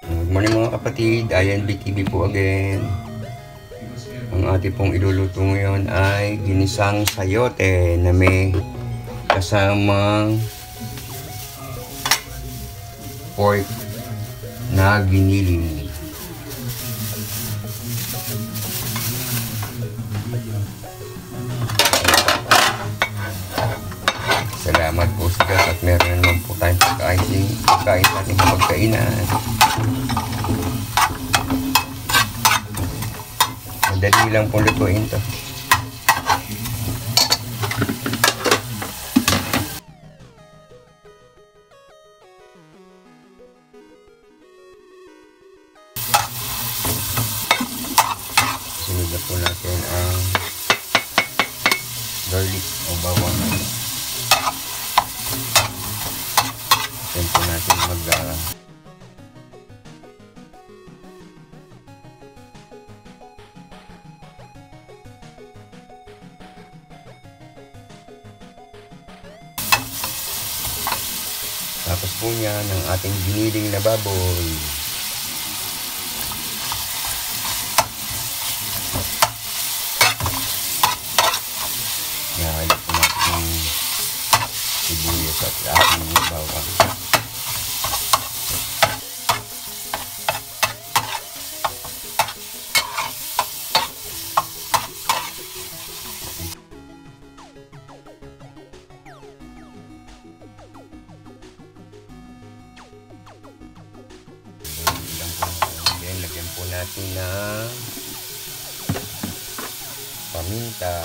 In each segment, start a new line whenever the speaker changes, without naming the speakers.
Good morning mga kapatid, INBTV po again. Ang ating pong iluluto ngayon ay ginisang sayote na may kasamang pork na giniling. Salamat po sa Diyos at meron naman po tayong pagkain sa ating pagkainan. Madali lang po lutuin to. Sunod na po natin ang garlic o bawang. Then po natin tapos po niyan ang ating giniling na baboy. Nakalit po natin yung sibuyas at ating bawang. Lagyan po natin ng paminta,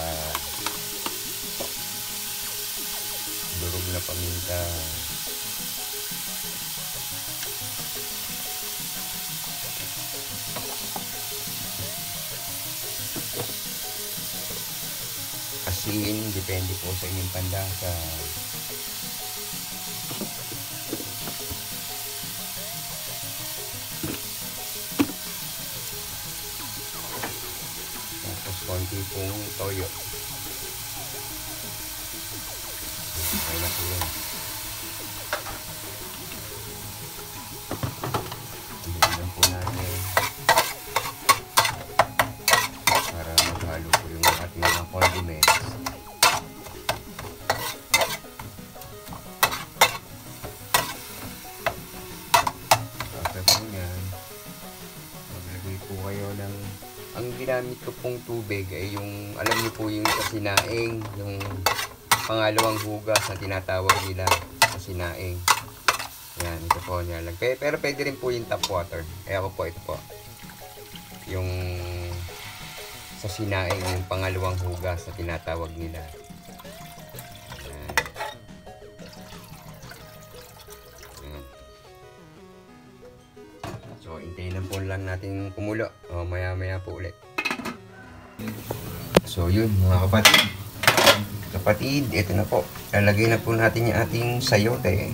durog na paminta, asin, depende po sa inyong panlasa. Konti pong toyo. Okay na po yun. Ibigyan po natin para maghalo po yung ating mga condiments. After po yan, maglagay po kayo ng ang ginamit ko pong tubig ay yung, alam niyo po yung kasinaing, yung pangalawang hugas na tinatawag nila kasinaing. Yan, ito po nilalag. Pero pwede rin po yung tap water. Kaya ako po, ito po. Yung kasinaing, yung pangalawang hugas na tinatawag nila. Yan. Yan. So, hintayin lang po lang natin kumulo. O, maya-maya po ulit. So, yun mga kapatid, ito na po. Lalagay na po natin yung ating sayote.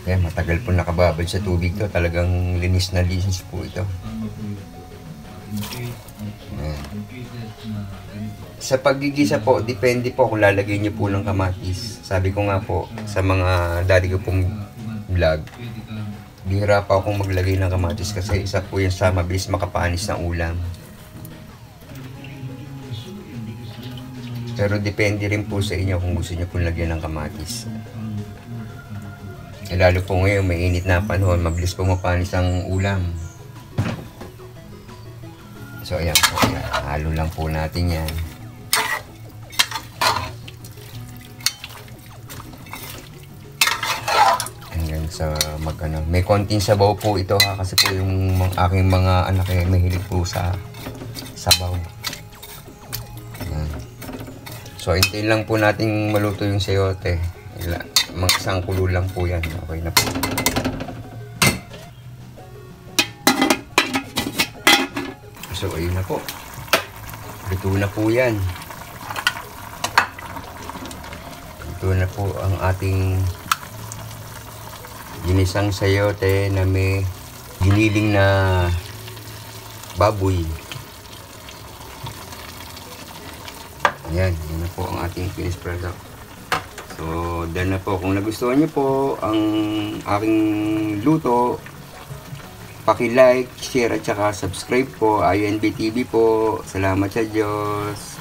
Kaya matagal po nakababad sa tubig to. Talagang linis na linis po ito. Ayan. Sa paggigisa po, depende po kung lalagay nyo po ng kamatis. Sabi ko nga po, sa mga dati ko pong vlog, bihira pa akong maglagay ng kamatis kasi isa po yung sa mabilis makapanis ng ulam. Pero depende rin po sa inyo kung gusto nyo pong lagyan ng kamatis. Lalo po ngayon, may init na panahon, mabilis po mapanis ang ulam. So ayan po, halo lang po natin yan. Hanggang sa magano. May konting sabaw po ito ha, kasi po yung aking mga anak ay mahilig po sa sabaw. Ayan. So hintayin lang po nating maluto yung sayote. Mga isang kulo lang po yan. Okay na po. So ayun na po. Luto na po yan. Luto na po ang ating ginisang sayote na may giniling na baboy. Ayan, yun na po ang ating finished product. So, dahil na po, kung nagustuhan nyo po ang aking luto, paki-like, share at saka subscribe po. INB TV po. Salamat sa Diyos.